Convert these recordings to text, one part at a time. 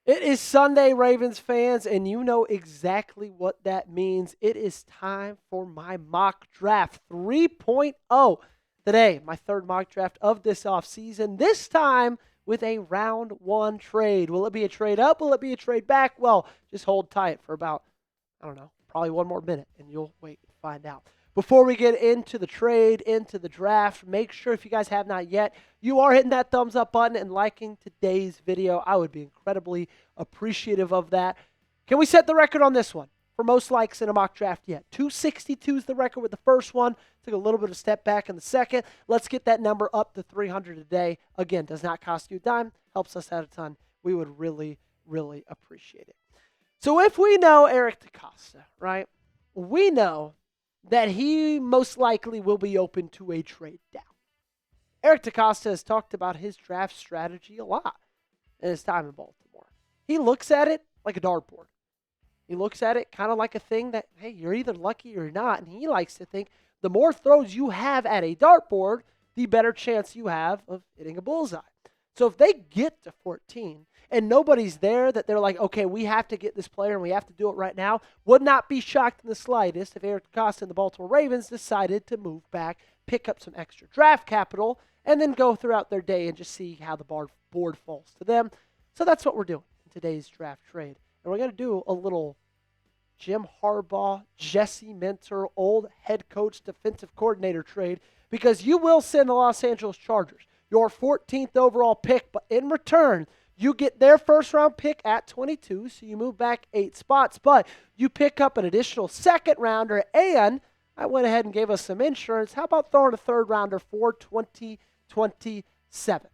It is Sunday, Ravens fans, and you know exactly what that means. It is time for my mock draft 3.0. Today, my third mock draft of this offseason, this time with a round one trade. Will it be a trade up? Will it be a trade back? Well, just hold tight for about, probably one more minute, and you'll wait and find out. Before we get into the trade, into the draft, make sure if you guys have not yet, you are hitting that thumbs up button and liking today's video. I would be incredibly appreciative of that. Can we set the record on this one for most likes in a mock draft yet? 262 is the record with the first one. Took a little bit of a step back in the second. Let's get that number up to 300 a day. Again, does not cost you a dime. Helps us out a ton. We would really, really appreciate it. So if we know Eric DeCosta, right, we know that he most likely will be open to a trade down. Eric DeCosta has talked about his draft strategy a lot in his time in Baltimore. He looks at it like a dartboard. He looks at it kind of like a thing that, hey, you're either lucky or not. And he likes to think the more throws you have at a dartboard, the better chance you have of hitting a bullseye. So if they get to 14 and nobody's there that they're like, okay, we have to get this player and we have to do it right now, would not be shocked in the slightest if Eric DeCosta and the Baltimore Ravens decided to move back, pick up some extra draft capital, and then go throughout their day and just see how the board falls to them. So that's what we're doing in today's draft trade. And we're going to do a little Jim Harbaugh, Jesse Minter, old head coach, defensive coordinator trade, because you will send the Los Angeles Chargers your 14th overall pick, but in return, you get their first-round pick at 22, so you move back 8 spots, but you pick up an additional second-rounder, and I went ahead and gave us some insurance. How about throwing a third-rounder for 2027?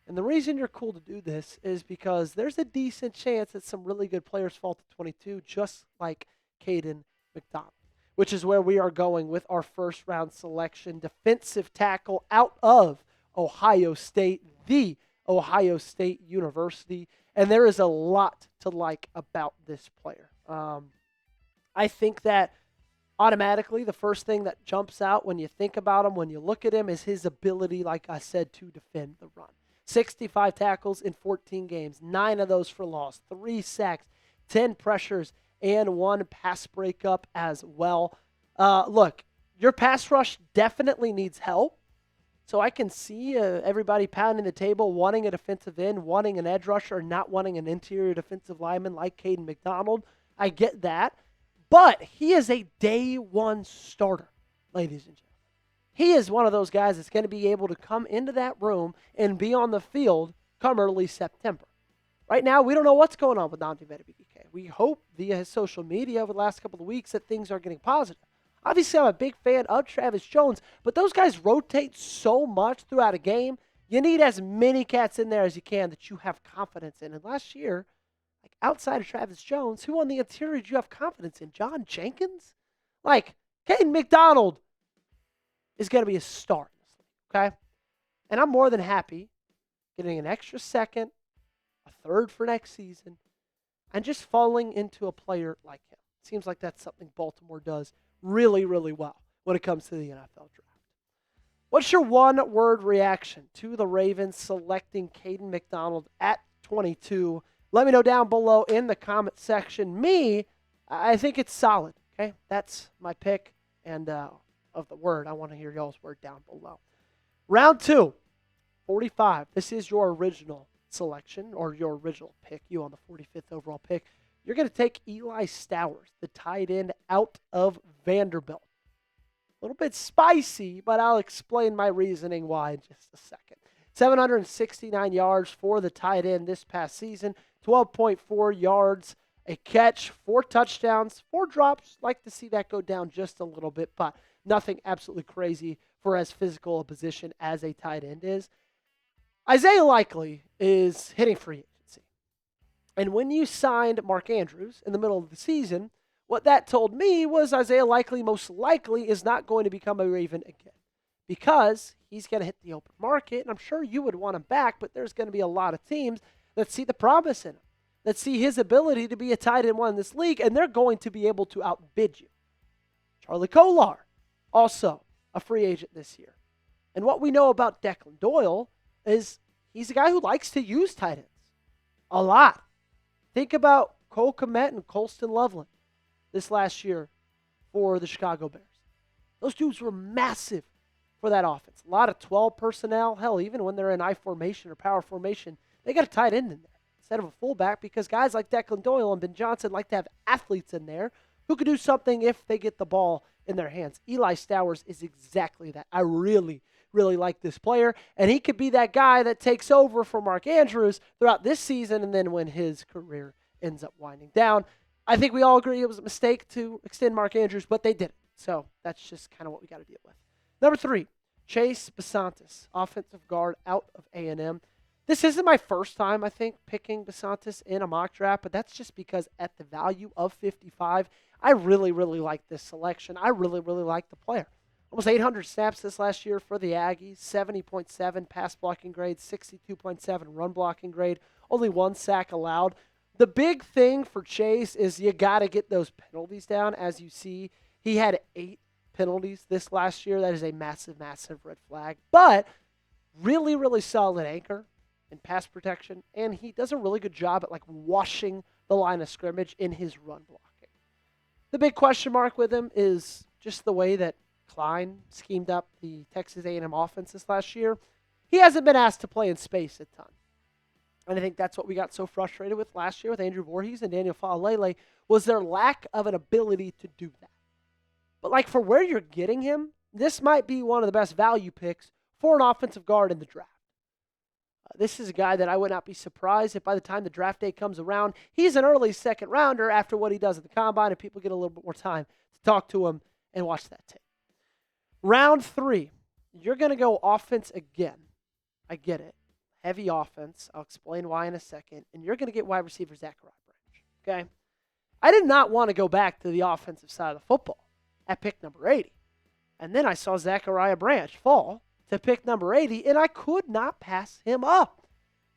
And the reason you're cool to do this is because there's a decent chance that some really good players fall to 22, just like Kayden McDonald, which is where we are going with our first-round selection, defensive tackle out of Ohio State, the Ohio State University, and there is a lot to like about this player. I think that automatically the first thing that jumps out when you think about him, when you look at him, is his ability, like I said, to defend the run. 65 tackles in 14 games, 9 of those for loss, 3 sacks, 10 pressures, and 1 pass breakup as well. Look, your pass rush definitely needs help. So I can see everybody pounding the table, wanting a defensive end, wanting an edge rusher, not wanting an interior defensive lineman like Kayden McDonald. I get that. But he is a day one starter, ladies and gentlemen. He is one of those guys that's going to be able to come into that room and be on the field come early September. Right now, we don't know what's going on with Nadame Tucker. We hope via his social media over the last couple of weeks that things are getting positive. Obviously, I'm a big fan of Travis Jones, but those guys rotate so much throughout a game. You need as many cats in there as you can that you have confidence in. And last year, like outside of Travis Jones, who on the interior did you have confidence in? John Jenkins? Like, Kayden McDonald is going to be a star in this league, okay? And I'm more than happy getting an extra second, a third for next season, and just falling into a player like him. Seems like that's something Baltimore does really, really well when it comes to the NFL draft. What's your one-word reaction to the Ravens selecting Kayden McDonald at 22? Let me know down below in the comment section. I think it's solid, okay? That's my pick, and of the word, I want to hear y'all's word down below. Round 2, 45. This is your original selection, or your original pick, you on the 45th overall pick. You're going to take Eli Stowers, the tight end out of Vanderbilt. A little bit spicy, but I'll explain my reasoning why in just a second. 769 yards for the tight end this past season, 12.4 yards a catch, 4 touchdowns, 4 drops. Like to see that go down just a little bit, but nothing absolutely crazy for as physical a position as a tight end is. Isaiah Likely is hitting free agency. And when you signed Mark Andrews in the middle of the season, what that told me was Isaiah Likely most likely is not going to become a Raven again because he's going to hit the open market, and I'm sure you would want him back, but there's going to be a lot of teams that see the promise in him, that see his ability to be a tight end one in this league, and they're going to be able to outbid you. Charlie Kolar, also a free agent this year. And what we know about Declan Doyle is he's a guy who likes to use tight ends a lot. Think about Cole Kmet and Colston Loveland this last year for the Chicago Bears. Those dudes were massive for that offense. A lot of 12 personnel. Hell, even when they're in I formation or power formation, they got a tight end in there instead of a fullback because guys like Declan Doyle and Ben Johnson like to have athletes in there who could do something if they get the ball in their hands. Eli Stowers is exactly that. I really like this player, and he could be that guy that takes over for Mark Andrews throughout this season and then when his career ends up winding down. I think we all agree it was a mistake to extend Mark Andrews, but they did it. So that's just kind of what we got to deal with. Number 3, Chase Bisontis, offensive guard out of A&M. This isn't my first time, I think, picking Bisontis in a mock draft, but that's just because at the value of 55, I really like this selection. I really like the player. Almost 800 snaps this last year for the Aggies, 70.7 pass blocking grade, 62.7 run blocking grade, only 1 sack allowed. The big thing for Chase is you got to get those penalties down. As you see, he had 8 penalties this last year. That is a massive red flag. But really solid anchor in pass protection, and he does a really good job at washing the line of scrimmage in his run blocking. The big question mark with him is just the way that Klein schemed up the Texas A&M offense this last year. He hasn't been asked to play in space a ton. And I think that's what we got so frustrated with last year with Andrew Voorhees and Daniel Faalele was their lack of an ability to do that. But for where you're getting him, this might be one of the best value picks for an offensive guard in the draft. This is a guy that I would not be surprised if by the time the draft day comes around, he's an early second rounder after what he does at the combine and people get a little bit more time to talk to him and watch that tape. Round 3, you're going to go offense again. I get it. Heavy offense. I'll explain why in a second. And you're going to get wide receiver Zachariah Branch. Okay? I did not want to go back to the offensive side of the football at pick number 80. And then I saw Zachariah Branch fall to pick number 80, and I could not pass him up.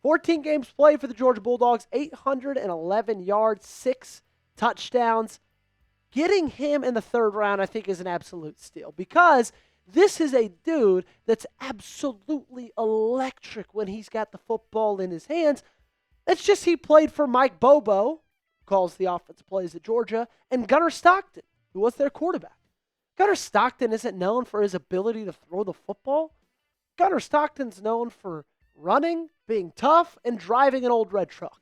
14 games played for the Georgia Bulldogs, 811 yards, 6 touchdowns. Getting him in the 3rd round, I think, is an absolute steal because this is a dude that's absolutely electric when he's got the football in his hands. It's just he played for Mike Bobo, who calls the offensive plays at Georgia, and Gunnar Stockton, who was their quarterback. Gunnar Stockton isn't known for his ability to throw the football. Gunnar Stockton's known for running, being tough, and driving an old red truck.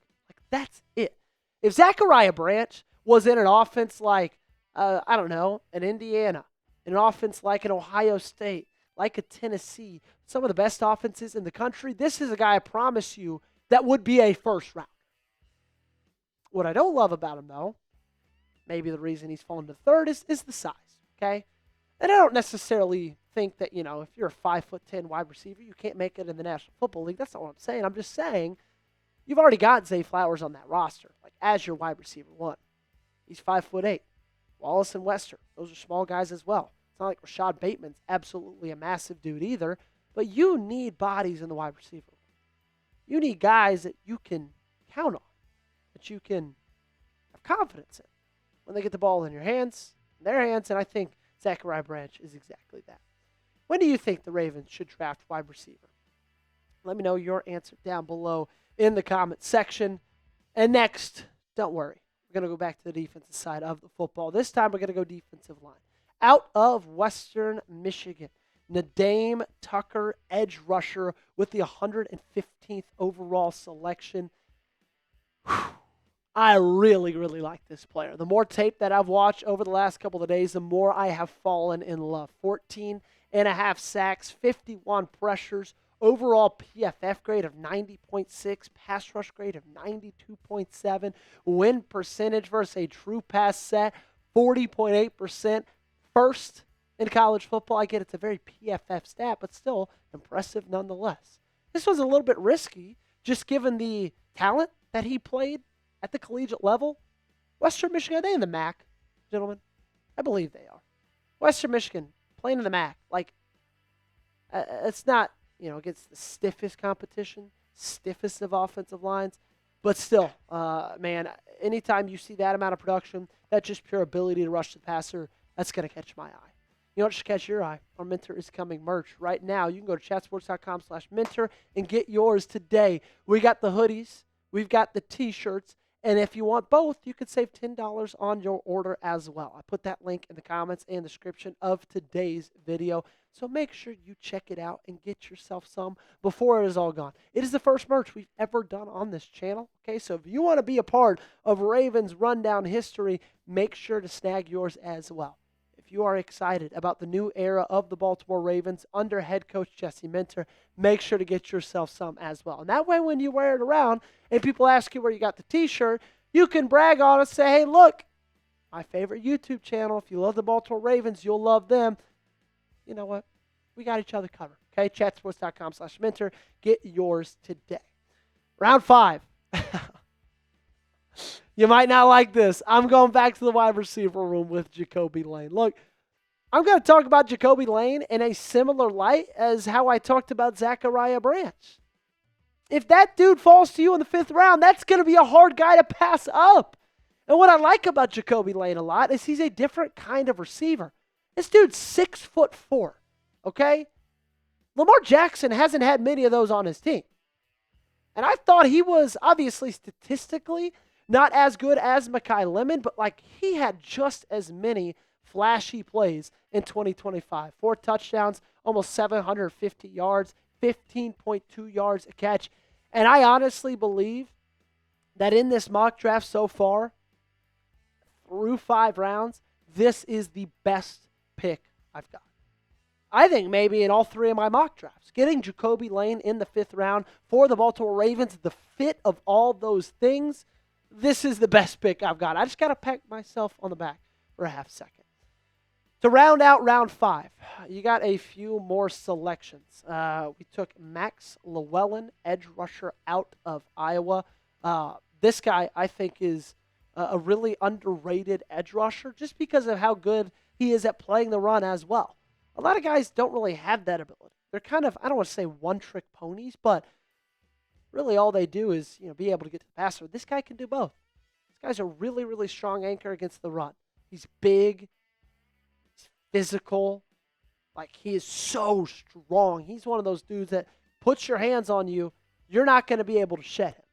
That's it. If Zachariah Branch was in an offense like, an Indiana, an offense like an Ohio State, like a Tennessee, some of the best offenses in the country, this is a guy I promise you that would be a first rounder. What I don't love about him, though, maybe the reason he's fallen to 3rd is the size, okay? And I don't necessarily think that, if you're a 5'10" wide receiver, you can't make it in the National Football League. That's not what I'm saying. I'm just saying you've already got Zay Flowers on that roster, as your wide receiver 1. He's 5'8". Wallace and Wester, those are small guys as well. It's not like Rashad Bateman's absolutely a massive dude either, but you need bodies in the wide receiver. You need guys that you can count on, that you can have confidence in when they get the ball in their hands, and I think Zachariah Branch is exactly that. When do you think the Ravens should draft wide receiver? Let me know your answer down below in the comment section. And next, don't worry, we're going to go back to the defensive side of the football. This time we're going to go defensive line. Out of Western Michigan, Nadame Tucker, edge rusher with the 115th overall selection. I really like this player. The more tape that I've watched over the last couple of days, the more I have fallen in love. 14.5 sacks, 51 pressures, overall PFF grade of 90.6, pass rush grade of 92.7, win percentage versus a true pass set, 40.8%, first in college football. I get it's a very PFF stat, but still impressive nonetheless. This was a little bit risky, just given the talent that he played at the collegiate level. Western Michigan, are they in the MAC, gentlemen? I believe they are. Western Michigan, playing in the MAC. It's not, against the stiffest competition, stiffest of offensive lines, but still, man, anytime you see that amount of production, that just pure ability to rush the passer, that's going to catch my eye. You know what should catch your eye? Our Minter is coming merch. Right now, you can go to chatsports.com/Minter and get yours today. We got the hoodies. We've got the t-shirts. And if you want both, you could save $10 on your order as well. I put that link in the comments and description of today's video. So make sure you check it out and get yourself some before it is all gone. It is the first merch we've ever done on this channel. Okay, so if you want to be a part of Ravens Rundown history, make sure to snag yours as well. If you are excited about the new era of the Baltimore Ravens under head coach Jesse Minter, make sure to get yourself some as well. And that way, when you wear it around and people ask you where you got the t-shirt, you can brag on it, say, hey, look, my favorite YouTube channel. If you love the Baltimore Ravens, you'll love them. You know what? We got each other covered. Okay, chatsports.com/Minter. Get yours today. Round 5. You might not like this. I'm going back to the wide receiver room with Jacoby Lane. Look, I'm going to talk about Jacoby Lane in a similar light as how I talked about Zachariah Branch. If that dude falls to you in the 5th round, that's going to be a hard guy to pass up. And what I like about Jacoby Lane a lot is he's a different kind of receiver. This dude's 6'4", okay? Lamar Jackson hasn't had many of those on his team. And I thought he was obviously statistically not as good as Mekhi Lemon, but like he had just as many flashy plays in 2025. 4 touchdowns, almost 750 yards, 15.2 yards a catch. And I honestly believe that in this mock draft so far, through 5 rounds, this is the best pick I've got. I think maybe in all 3 of my mock drafts, getting Jacoby Lane in the 5th round for the Baltimore Ravens, the fit of all those things, this is the best pick I've got. I just got to pat myself on the back for a half second. To round out round 5, you got a few more selections. We took Max Llewellyn, edge rusher out of Iowa. This guy, I think, is a really underrated edge rusher just because of how good he is at playing the run as well. A lot of guys don't really have that ability. They're kind of, I don't want to say one-trick ponies, but really all they do is, be able to get to the passer. This guy can do both. This guy's a really, really strong anchor against the run. He's big. He's physical. Like, he is so strong. He's one of those dudes that puts your hands on you, you're not going to be able to shed him.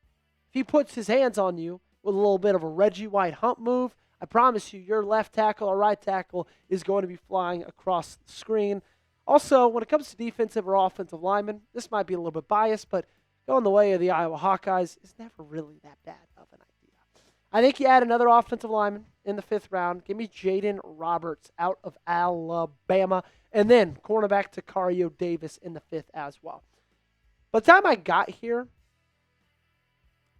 If he puts his hands on you with a little bit of a Reggie White hump move, I promise you, your left tackle or right tackle is going to be flying across the screen. Also, when it comes to defensive or offensive linemen, this might be a little bit biased, but going the way of the Iowa Hawkeyes is never really that bad of an idea. I think you add another offensive lineman in the 5th round. Give me Jaden Roberts out of Alabama. And then cornerback Zachariah Davis in the 5th as well. By the time I got here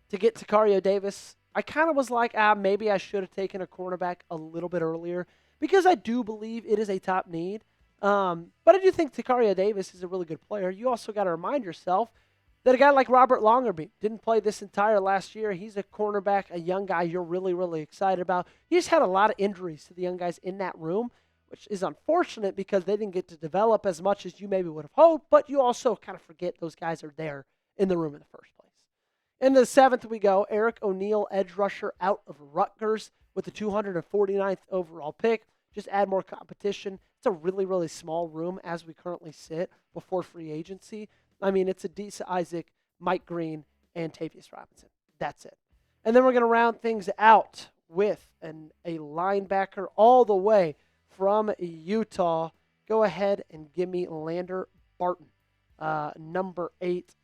to get Zachariah Davis, I kind of was like, maybe I should have taken a cornerback a little bit earlier because I do believe it is a top need. But I do think Zachariah Davis is a really good player. You also got to remind yourself that a guy like Robert Longerbeam didn't play this entire last year. He's a cornerback, a young guy you're really, really excited about. He just had a lot of injuries to the young guys in that room, which is unfortunate because they didn't get to develop as much as you maybe would have hoped, but you also kind of forget those guys are there in the room in the first place. In the 7th we go, Eric O'Neal, edge rusher out of Rutgers with the 249th overall pick. Just add more competition. It's a really, really small room as we currently sit before free agency. I mean, it's Adisa Isaac, Mike Green, and Tavius Robinson. That's it. And then we're going to round things out with a linebacker all the way from Utah. Go ahead and give me Lander Barton, number 8,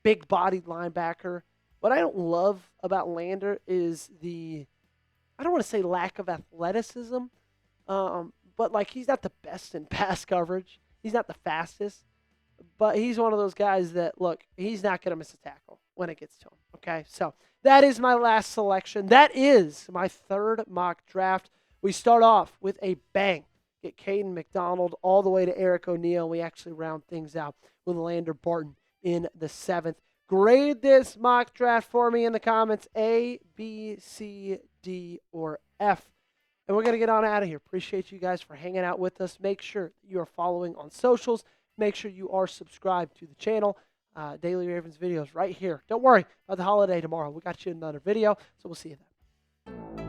big-bodied linebacker. What I don't love about Lander is I don't want to say lack of athleticism, but like he's not the best in pass coverage. He's not the fastest, but he's one of those guys that, look, he's not going to miss a tackle when it gets to him, okay? So that is my last selection. That is my 3rd mock draft. We start off with a bang. Get Kayden McDonald all the way to Eric O'Neal. We actually round things out with Lander Barton in the 7th. Grade this mock draft for me in the comments, A, B, C, D, or F. And we're going to get on out of here. Appreciate you guys for hanging out with us. Make sure you are following on socials. Make sure you are subscribed to the channel. Daily Ravens videos right here. Don't worry about the holiday tomorrow. We got you another video, so we'll see you then.